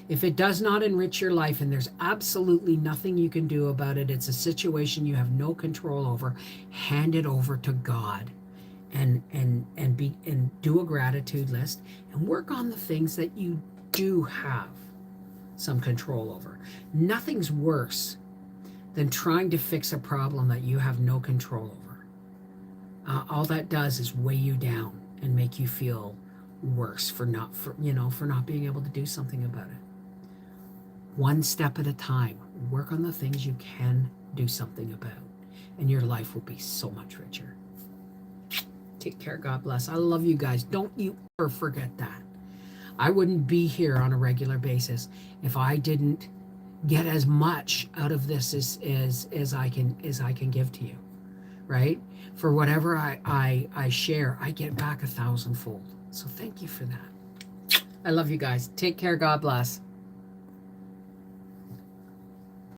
If it does not enrich your life and there's absolutely nothing you can do about it, it's a situation you have no control over, hand it over to God and do a gratitude list and work on the things that you do have some control over. Nothing's worse than trying to fix a problem that you have no control over. All that does is weigh you down and make you feel worse for not being able to do something about it. One step at a time. Work on the things you can do something about, and your life will be so much richer. Take care. God bless. I love you guys. Don't you ever forget that. I wouldn't be here on a regular basis if I didn't get as much out of this as I can give to you, right? For whatever I share, I get back 1,000-fold. So thank you for that. I love you guys. Take care. God bless.